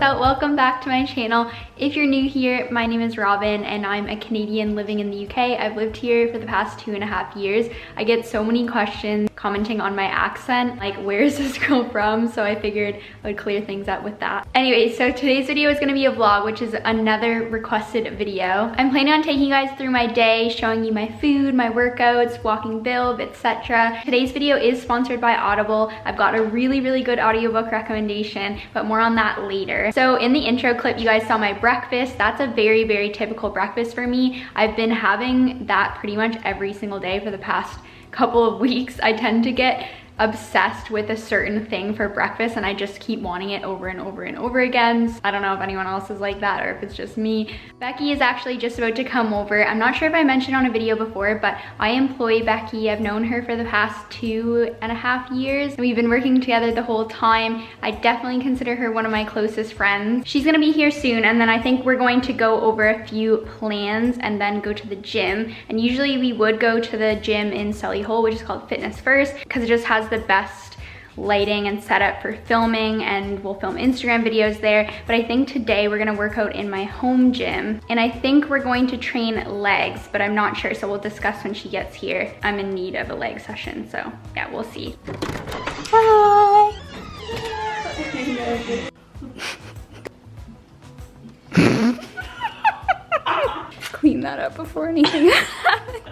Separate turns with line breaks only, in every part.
out? Welcome back to my channel. If you're new here, my name is Robin and I'm a Canadian living in the UK. I've lived here for the past 2.5 years. I get so many questions commenting on my accent, like where is this girl from? So I figured I would clear things up with that. Anyway, so today's video is going to be a vlog, which is another requested video. I'm planning on taking you guys through my day, showing you my food, my workouts, walking build, etc. Today's video is sponsored by Audible. I've got a really good audiobook recommendation, but more on that later. So in the intro clip, you guys saw my breakfast. That's a very typical breakfast for me. I've been having that pretty much every single day for the past couple of weeks. I tend to get obsessed with a certain thing for breakfast and I just keep wanting it over and over again. I don't know if anyone else is like that or if it's just me. Becky is actually just about to come over. I'm not sure if I mentioned on a video before, but I employ Becky. I've known her for the past 2.5 years. We've been working together the whole time. I definitely consider her one of my closest friends. She's gonna be here soon, and then I think we're going to go over a few plans and then go to the gym. And usually we would go to the gym in Solihull, which is called Fitness First, because it just has the best lighting and setup for filming, and we'll film Instagram videos there. But I think today we're gonna work out in my home gym, and I think we're going to train legs, but I'm not sure, so we'll discuss when she gets here. I'm in need of a leg session, so yeah, we'll see. Hi! Clean that up before anything happens.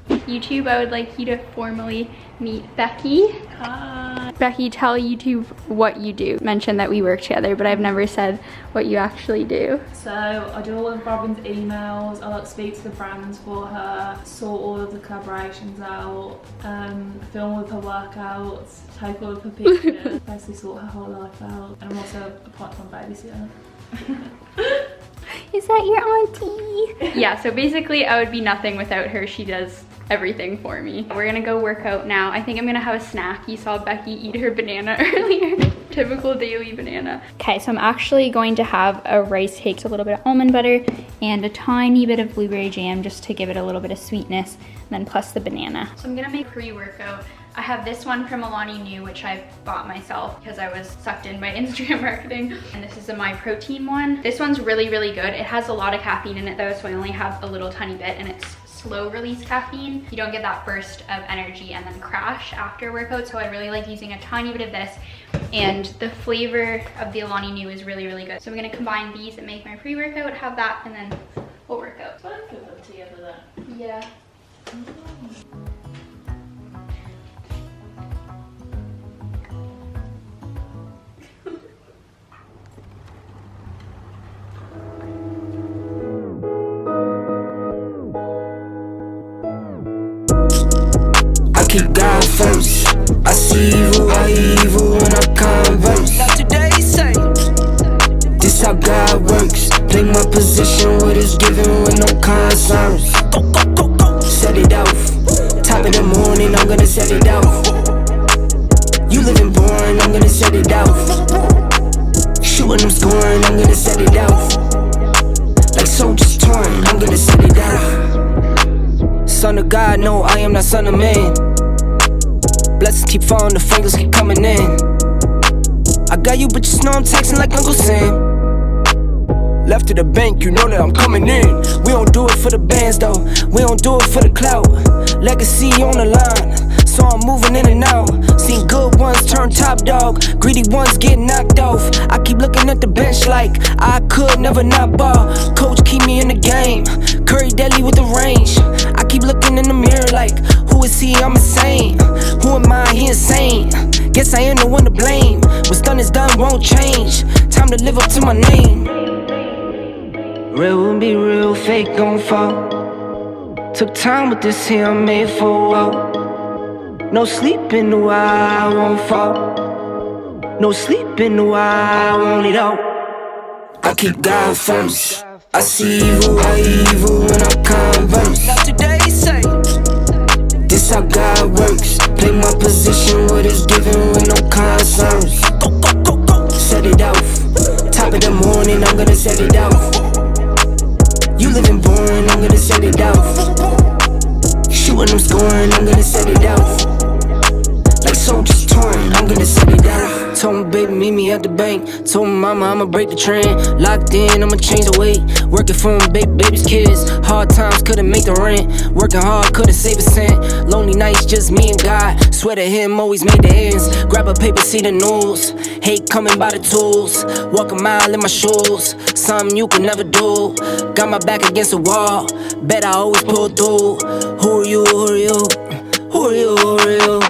YouTube, I would like you to formally meet Becky.
Hi.
Becky, tell YouTube what you do. Mention that we work together, but I've never said what you actually do.
So I do all of Robin's emails, I like speak to the brands for her, sort all of the collaborations out, film with her workouts, take all of her pictures, basically sort her whole life out. And I'm also a part-time babysitter.
Is that your auntie? Yeah, so basically I would be nothing without her. She does everything for me. We're gonna go work out now. I think I'm gonna have a snack. You saw Becky eat her banana earlier. Typical daily banana. Okay, so I'm actually going to have a rice cake, a little bit of almond butter and a tiny bit of blueberry jam just to give it a little bit of sweetness, and then plus the banana. So I'm gonna make pre-workout. I have this one from Alani New, which I bought myself because I was sucked in by Instagram marketing. And this is a My Protein one. This one's really good. It has a lot of caffeine in it though, so I only have a little tiny bit, and it's slow release caffeine. You don't get that burst of energy and then crash after workout, so I really like using a tiny bit of this. And the flavor of the Alani New is really good. So I'm gonna combine these and make my pre-workout, have that, and then we'll work out.
Both of them together then?
Yeah.
Keep God first. I see evil when I converse. Not today, say. This how God works. Play my position, what is given with no concerns. Go. Set it off. Top of the morning, I'm gonna set it off. You living boring, I'm gonna set it off. Shooting, I'm scoring, I'm gonna set it off. Like soldiers torn, I'm gonna set it off. Son of God, no, I am not son of man. Blessings keep falling, the fingers keep coming in. I got you, but just know I'm texting like Uncle Sam. Left to the bank, you know that I'm coming in. We don't do it for the bands though, we don't do it for the clout. Legacy on the line, so I'm moving in and out. Seen good ones turn top dog, greedy ones get knocked off. I keep looking at the bench like I could never not ball. Coach keep me in the game, Curry deadly with the range. I keep looking in the mirror like, who is he? I'm insane. Who am I? He insane. Guess I am the one to blame. What's done is done, won't change. Time to live up to my name. Real will be real, fake gon' fall. Took time with this here, I'm made for a while. No sleep in the while, I won't fall. No sleep in the while, I want it all. I keep God first. I see evil when I converse. Not today, say. This how God works. Play my position, what is given with no concerns. Go. Set it off. Top of the morning, I'm gonna set it off. You living boring, I'm gonna set it off. Shooting, I'm scoring, I'm gonna set it off. Like soldiers torn, I'm gonna set it off. Told me, baby, meet me at at the bank. Told my mama I'ma break the trend. Locked in, I'ma change the weight. Working for my baby's kids. Hard times couldn't make the rent. Working hard couldn't save a cent. Lonely nights, just me and God. Swear to him, always made the ends. Grab a paper, see the news. Hate coming by the tools. Walk a mile in my shoes. Something you could never do. Got my back against the wall. Bet I always pull through. Who are you? Who are you? Who are you? Who are you?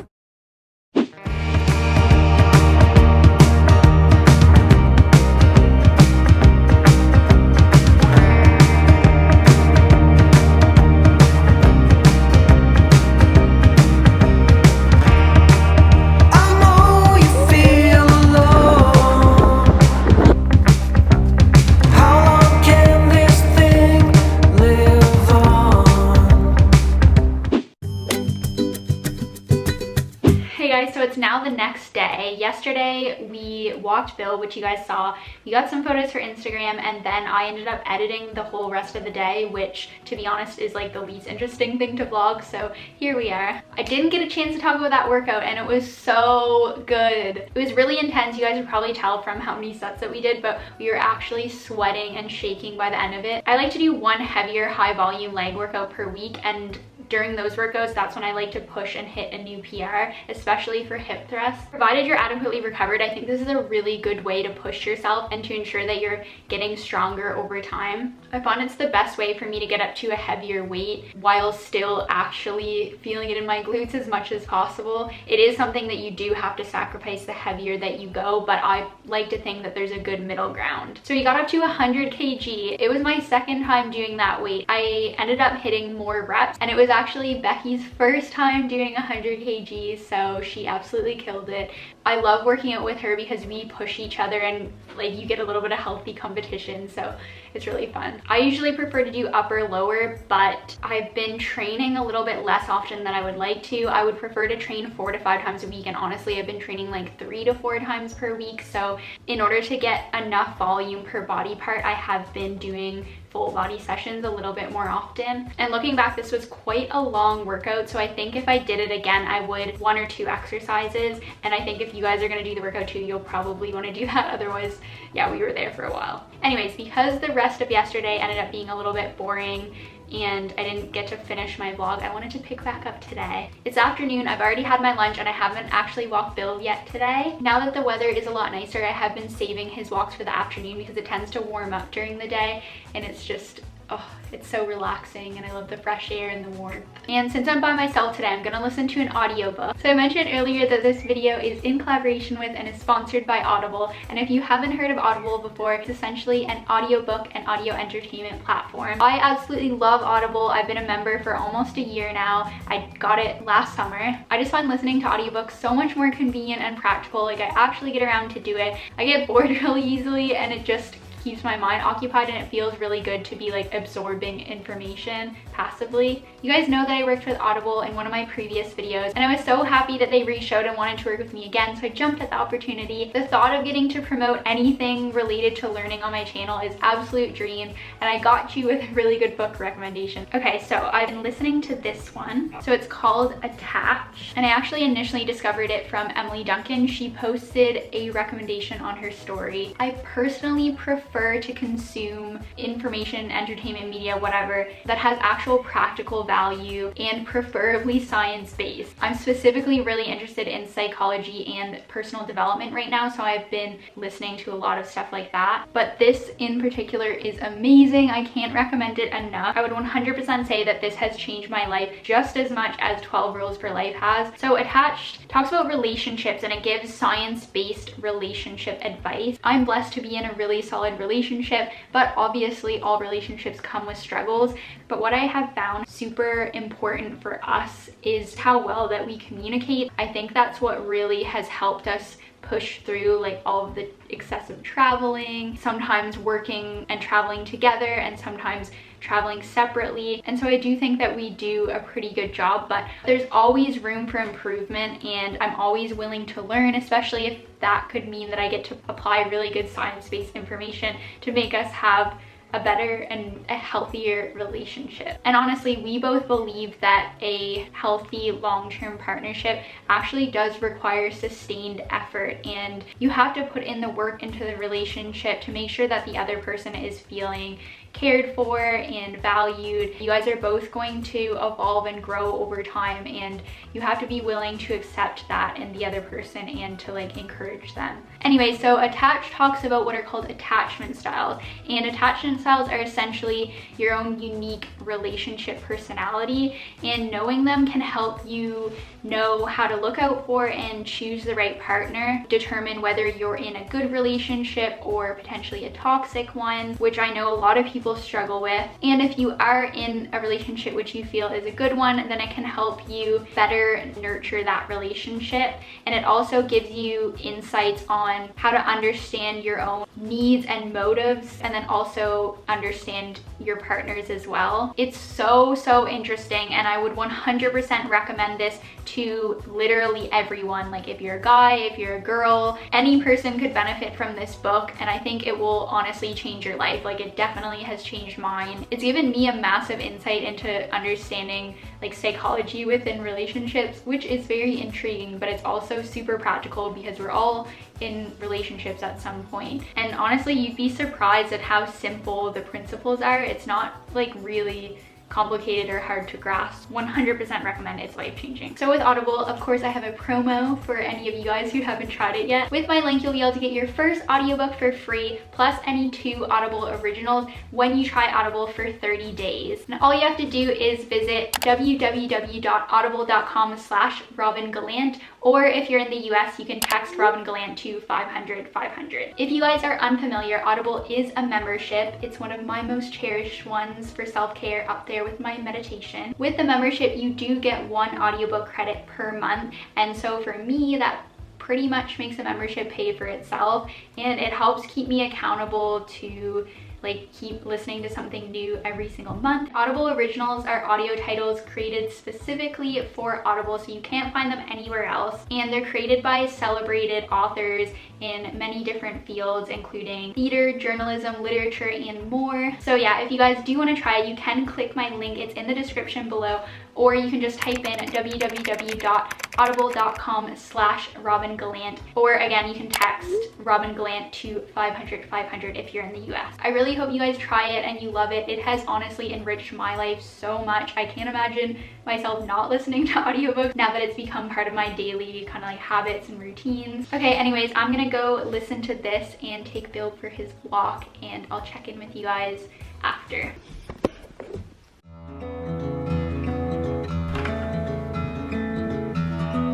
So it's now the next day. Yesterday we walked Bill, which you guys saw. We got some photos for Instagram, and then I ended up editing the whole rest of the day, which to be honest is like the least interesting thing to vlog. So here we are. I didn't get a chance to talk about that workout, and it was so good. It was really intense. You guys would probably tell from how many sets that we did, but we were actually sweating and shaking by the end of it. I like to do one heavier high volume leg workout per week, and during those workouts, that's when I like to push and hit a new PR, especially for hip thrusts. Provided you're adequately recovered, I think this is a really good way to push yourself and to ensure that you're getting stronger over time. I found it's the best way for me to get up to a heavier weight while still actually feeling it in my glutes as much as possible. It is something that you do have to sacrifice the heavier that you go, but I like to think that there's a good middle ground. So we got up to 100 kg. It was my second time doing that weight. I ended up hitting more reps, and it was actually Becky's first time doing 100 kg, so she absolutely killed it. I love working out with her because we push each other and like you get a little bit of healthy competition, so it's really fun. I usually prefer to do upper lower, but I've been training a little bit less often than I would like to. I would prefer to train 4 to 5 times a week, and honestly I've been training like 3 to 4 times per week. So in order to get enough volume per body part, I have been doing full body sessions a little bit more often. And looking back, this was quite a long workout, so I think if I did it again, I would 1 or 2 exercises, and I think if you guys are going to do the workout too, you'll probably want to do that. Otherwise, yeah, we were there for a while. Anyways, because the rest of yesterday ended up being a little bit boring and I didn't get to finish my vlog, I wanted to pick back up today. It's afternoon, I've already had my lunch, and I haven't actually walked Bill yet today. Now that the weather is a lot nicer, I have been saving his walks for the afternoon because it tends to warm up during the day, and it's just, oh, it's so relaxing, and I love the fresh air and the warmth. And since I'm by myself today, I'm gonna listen to an audiobook. So I mentioned earlier that this video is in collaboration with and is sponsored by Audible, and if you haven't heard of Audible before, it's essentially an audiobook and audio entertainment platform. I absolutely love Audible. I've been a member for almost a year now. I got it last summer. I just find listening to audiobooks so much more convenient and practical. Like, I actually get around to do it. I get bored really easily, and it just keeps my mind occupied, and it feels really good to be like absorbing information passively. You guys know that I worked with Audible in one of my previous videos, and I was so happy that they re-showed and wanted to work with me again, so I jumped at the opportunity. The thought of getting to promote anything related to learning on my channel is absolute dream, and I got you with a really good book recommendation. Okay, so I've been listening to this one. So it's called Attach, and I actually initially discovered it from Emily Duncan. She posted a recommendation on her story. I personally prefer to consume information, entertainment, media, whatever, that has actual practical value and preferably science-based. I'm specifically really interested in psychology and personal development right now, so I've been listening to a lot of stuff like that. But this in particular is amazing. I can't recommend it enough. I would 100% say that this has changed my life just as much as 12 Rules for Life has. So Attached talks about relationships, and it gives science-based relationship advice. I'm blessed to be in a really solid relationship, but obviously all relationships come with struggles. But what I have found super important for us is how well that we communicate. I think that's what really has helped us push through like all of the excessive traveling, sometimes working and traveling together, and sometimes traveling separately. And so I do think that we do a pretty good job, but there's always room for improvement, and I'm always willing to learn, especially if that could mean that I get to apply really good science-based information to make us have a better and a healthier relationship. And honestly, we both believe that a healthy long-term partnership actually does require sustained effort, and you have to put in the work into the relationship to make sure that the other person is feeling cared for and valued. You guys are both going to evolve and grow over time, and you have to be willing to accept that in the other person and to like encourage them. Anyway, so Attached talks about what are called attachment styles, and attachment styles are essentially your own unique relationship personality, and knowing them can help you know how to look out for and choose the right partner, determine whether you're in a good relationship or potentially a toxic one, which I know a lot of people struggle with. And if you are in a relationship which you feel is a good one, then it can help you better nurture that relationship, and it also gives you insights on how to understand your own needs and motives, and then also understand your partners as well. It's so interesting, and I would 100% recommend this to literally everyone. Like if you're a guy, if you're a girl, any person could benefit from this book, and I think it will honestly change your life. Like it definitely has changed mine. It's given me a massive insight into understanding like psychology within relationships, which is very intriguing, but it's also super practical because we're all in relationships at some point. And honestly, you'd be surprised at how simple the principles are. It's not like really complicated or hard to grasp. 100% recommend. It's life-changing. So with Audible, of course, I have a promo for any of you guys who haven't tried it yet. With my link, you'll be able to get your first audiobook for free, plus any 2 Audible originals when you try Audible for 30 days. And all you have to do is visit www.audible.com/RobinGallant, or if you're in the US, you can text Robin Gallant to 500-500. If you guys are unfamiliar, Audible is a membership. It's one of my most cherished ones for self-care, up there with my meditation. With the membership, you do get 1 audiobook credit per month, and so for me, that pretty much makes the membership pay for itself, and it helps keep me accountable to like keep listening to something new every single month. Audible originals are audio titles created specifically for Audible, so you can't find them anywhere else, and they're created by celebrated authors in many different fields, including theater, journalism, literature, and more. So yeah, if you guys do want to try it, you can click my link. It's in the description below, or you can just type in www.audible.com/RobinGallant, or again, you can text Robin Gallant to 500-500 if you're in the US. I really hope you guys try it and you love it. It has honestly enriched my life so much. I can't imagine myself not listening to audiobooks now that it's become part of my daily kind of like habits and routines. Okay, anyways, I'm gonna go listen to this and take Bill for his walk, and I'll check in with you guys after.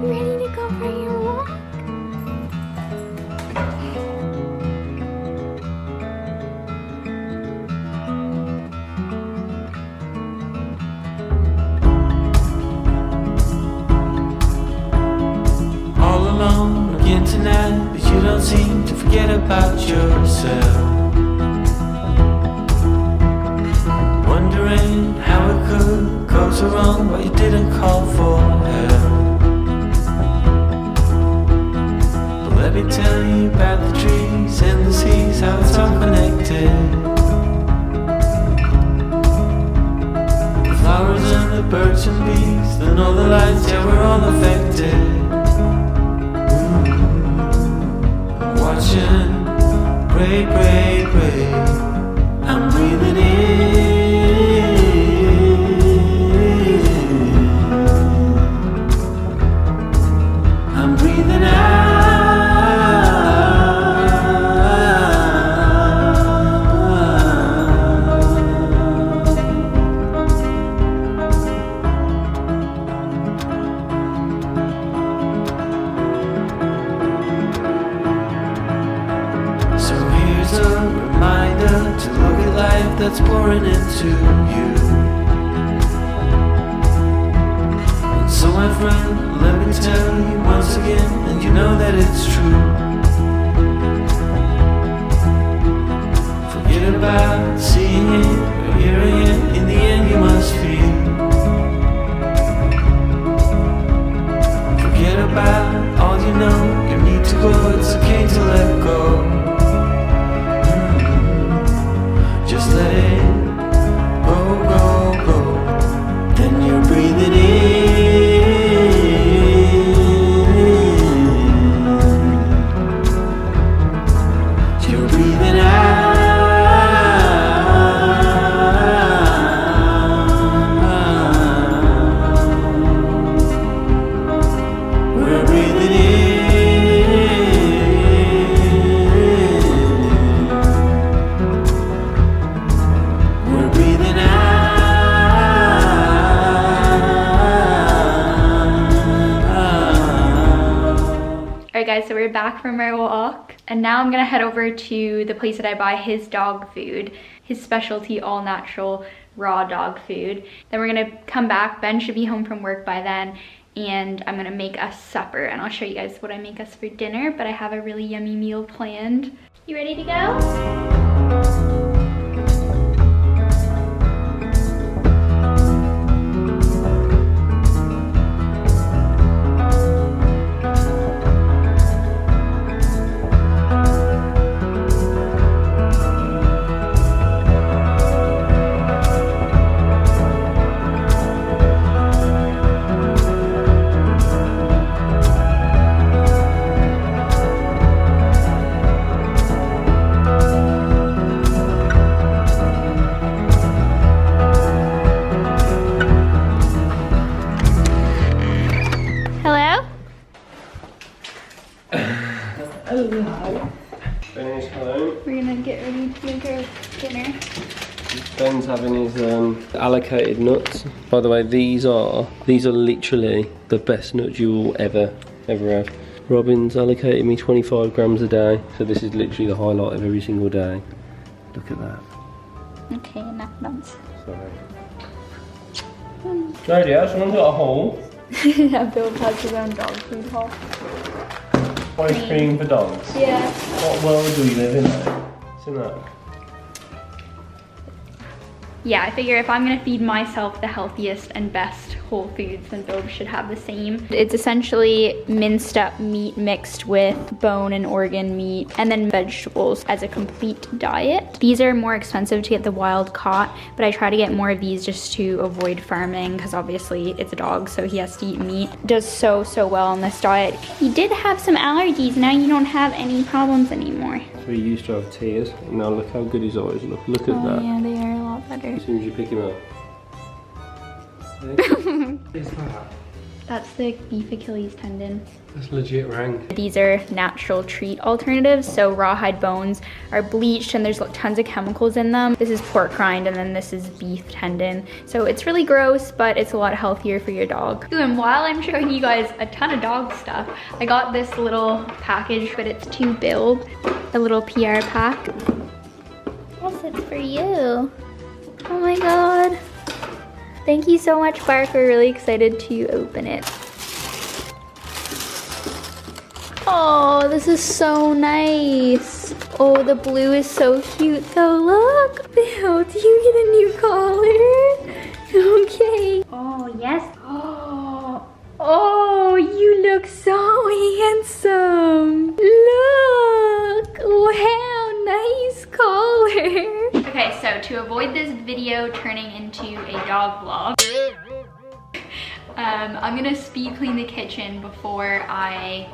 Ready to go for your walk?
All alone again tonight, but you don't seem to forget about yourself. Wondering how it could go so wrong, but you didn't call for help. Let me tell you about the trees and the seas, how it's all connected. The flowers and the birds and bees, then all the lights, yeah, we're all affected. Watching, pray, pray, pray, I'm breathing in. I'm breathing out. That's pouring into you. And so my friend, let me tell you once again, and you know that it's true. Forget about seeing it or hearing it, in the end you must feel. Forget about all you know, you need to go, it's okay to let go. Just let it
guys, so we're back from our walk. And now I'm gonna head over to the place that I buy his dog food, his specialty all natural raw dog food. Then we're gonna come back. Ben should be home from work by then. And I'm gonna make us supper. And I'll show you guys what I make us for dinner. But I have a really yummy meal planned. You ready to go?
Ben's home.
We're gonna get ready to make our dinner.
Ben's having his allocated nuts. By the way, these are literally the best nuts you will ever have. Robin's allocated me 25 grams a day, so this is literally the highlight of every single day. Look at that.
Okay, enough nuts.
Sorry. Nadia, someone's got a haul.
Yeah, Bill has his own dog food haul.
Ice cream for dogs.
Yeah.
What world do we live in though? Isn't that?
Yeah, I figure if I'm gonna feed myself the healthiest and best whole foods, then Bob should have the same. It's essentially minced up meat mixed with bone and organ meat and then vegetables as a complete diet. These are more expensive to get the wild caught, but I try to get more of these just to avoid farming because obviously it's a dog, so he has to eat meat. Does so well on this diet. He did have some allergies, now you don't have any problems anymore.
So he used to have tears. Now look how good his eyes look. Look at that.
Yeah, they are a lot better.
As soon as you pick him up. What is that?
That's the beef Achilles tendon.
That's legit rank.
These are natural treat alternatives. So rawhide bones are bleached and there's tons of chemicals in them. This is pork rind and then this is beef tendon. So it's really gross, but it's a lot healthier for your dog. Ooh, and while I'm showing you guys a ton of dog stuff, I got this little package, but it's to build a little PR pack. Yes, it's for you. Oh my God. Thank you so much, Bark. We're really excited to open it. Oh, this is so nice. Oh, the blue is so cute though. Look. Bill, do you get a new collar? Okay. Oh, yes. Oh, you look so handsome. Look. Wow, nice collar. Okay, so to avoid this video turning into a dog vlog, I'm gonna speed clean the kitchen before I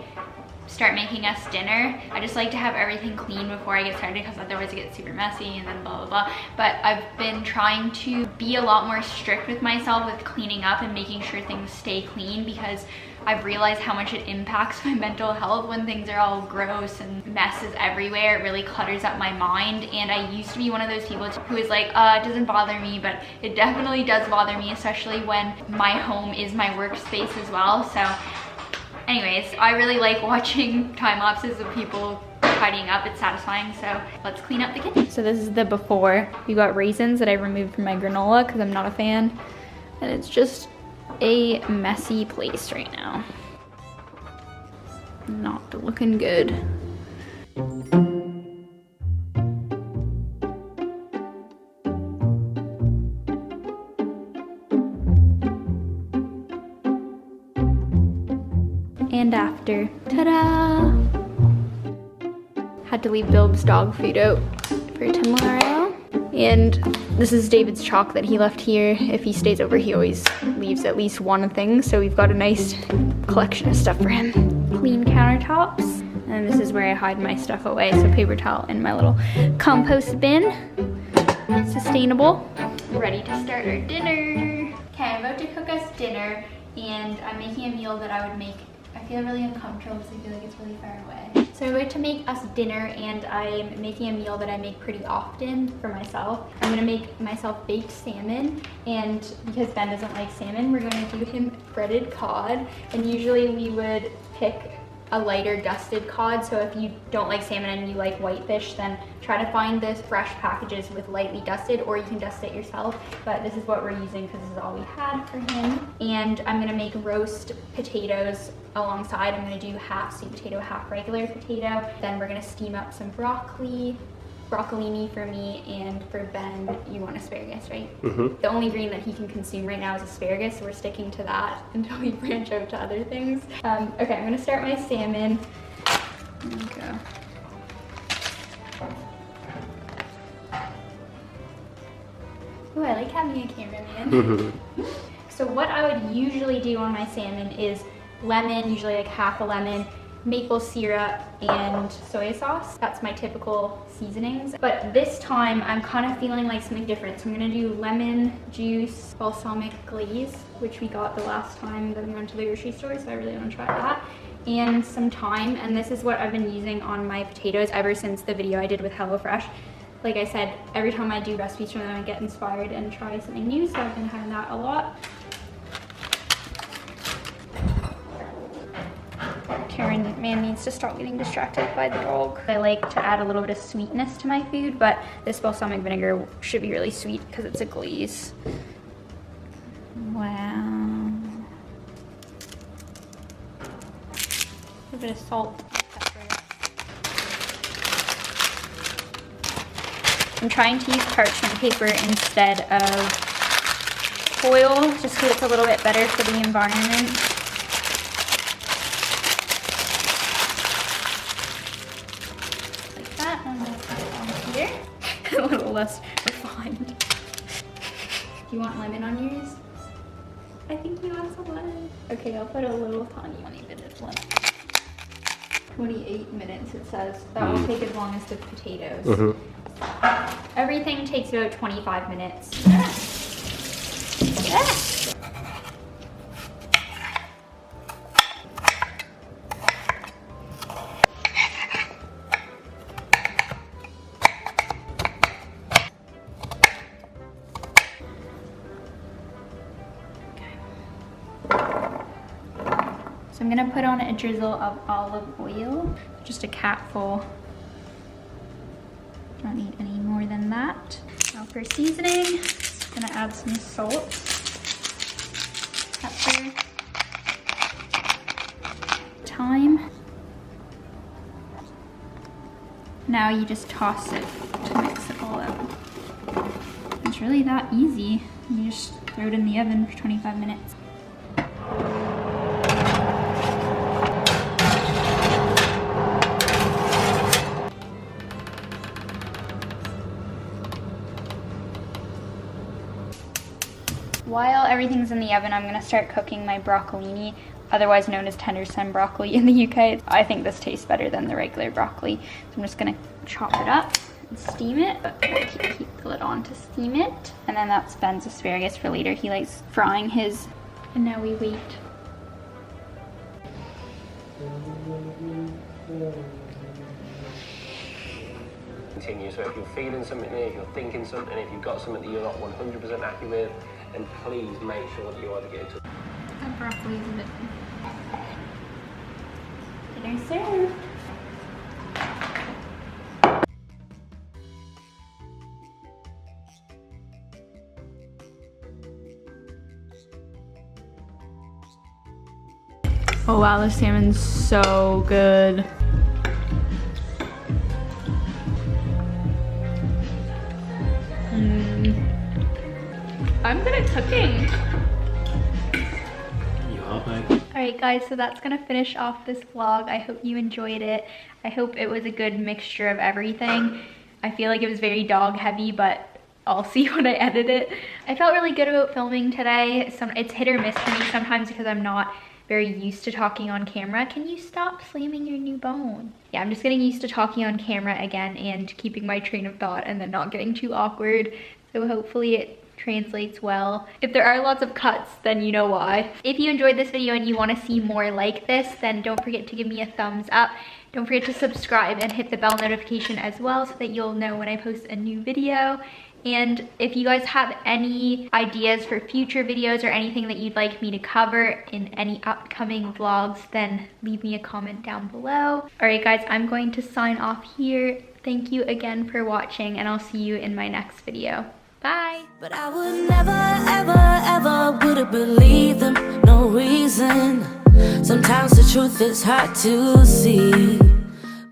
start making us dinner. I just like to have everything clean before I get started because otherwise it gets super messy and then blah blah blah. But I've been trying to be a lot more strict with myself with cleaning up and making sure things stay clean because I've realized how much it impacts my mental health when things are all gross and messes everywhere. It really clutters up my mind, and I used to be one of those people who is like, it doesn't bother me, but it definitely does bother me, especially when my home is my workspace as well. So anyways, I really like watching time lapses of people tidying up. It's satisfying. So let's clean up the kitchen. So this is the before. We got raisins that I removed from my granola because I'm not a fan, and it's just a messy place right now. Not looking good. And after, ta-da! Had to leave Bilb's dog food out for tomorrow. And this is David's chalk that he left here. If he stays over, he always leaves at least one thing. So we've got a nice collection of stuff for him. Clean countertops. And this is where I hide my stuff away. So paper towel in my little compost bin. Sustainable. Ready to start our dinner. Okay, I'm about to cook us dinner. And I'm making a meal that I would make. I feel really uncomfortable because I feel like it's really far away. So I'm going to make us dinner, and I'm making a meal that I make pretty often for myself. I'm gonna make myself baked salmon, and because Ben doesn't like salmon, we're gonna do him breaded cod. And usually we would pick a lighter dusted cod. So if you don't like salmon and you like whitefish, then try to find the fresh packages with lightly dusted, or you can dust it yourself. But this is what we're using because this is all we had for him. And I'm gonna make roast potatoes alongside. I'm gonna do half sweet potato, half regular potato. Then we're gonna steam up some broccolini for me, and for Ben, you want asparagus, right? The only green that he can consume right now is asparagus, so we're sticking to that until we branch out to other things. Okay, I'm gonna start my salmon. There we go. Oh, I like having a cameraman. So what I would usually do on my salmon is lemon, usually like half a lemon, maple syrup, and soy sauce. That's my typical seasonings. But this time I'm kind of feeling like something different. So I'm gonna do lemon juice, balsamic glaze, which we got the last time that we went to the grocery store, so I really want to try that. And some thyme, and this is what I've been using on my potatoes ever since the video I did with HelloFresh. Like I said, every time I do recipes from them, I get inspired and try something new, so I've been having that a lot. Karen, man, needs to stop getting distracted by the dog. I like to add a little bit of sweetness to my food, but this balsamic vinegar should be really sweet because it's a glaze. Wow. A bit of salt. I'm trying to use parchment paper instead of foil, just because it's a little bit better for the environment. Like that, and then put it on here. A little less refined. Do you want lemon on yours? I think you want some lemon. Okay, I'll put a little tiny bit of lemon. 28 minutes it says. That will take as long as the potatoes. Everything takes about 25 minutes. So I'm gonna put on a drizzle of olive oil, just a capful. Don't need any more than that. Now for seasoning, just gonna add some salt, pepper, thyme. Now you just toss it to mix it all up. It's really that easy. You just throw it in the oven for 25 minutes. While everything's in the oven, I'm gonna start cooking my broccolini, otherwise known as tender stem broccoli in the UK. I think this tastes better than the regular broccoli. So I'm just gonna chop it up and steam it, but we'll keep the lid on to steam it. And then that's Ben's asparagus for later. He likes frying his. And now we wait.
Continue. So if you're feeling something, if you're thinking something, if you've got something that you're not 100% happy with, then please make sure that you either get into.
That broccoli is a bit. Dinner served. Oh wow, the salmon's so good. I'm good at cooking.
You are, babe.
Alright guys, so that's gonna finish off this vlog. I hope you enjoyed it. I hope it was a good mixture of everything. I feel like it was very dog heavy, but I'll see when I edit it. I felt really good about filming today. It's hit or miss for me sometimes because I'm not very used to talking on camera. Can you stop slamming your new bone? Yeah, I'm just getting used to talking on camera again and keeping my train of thought and then not getting too awkward. So hopefully it translates well. If there are lots of cuts, then you know why. If you enjoyed this video and you want to see more like this, then don't forget to give me a thumbs up. Don't forget to subscribe and hit the bell notification as well so that you'll know when I post a new video. And if you guys have any ideas for future videos or anything that you'd like me to cover in any upcoming vlogs, then leave me a comment down below. All right guys, I'm going to sign off here. Thank you again for watching, and I'll see you in my next video. Bye.
But I would never, ever would have believed them, no reason. Sometimes the truth is hard to see.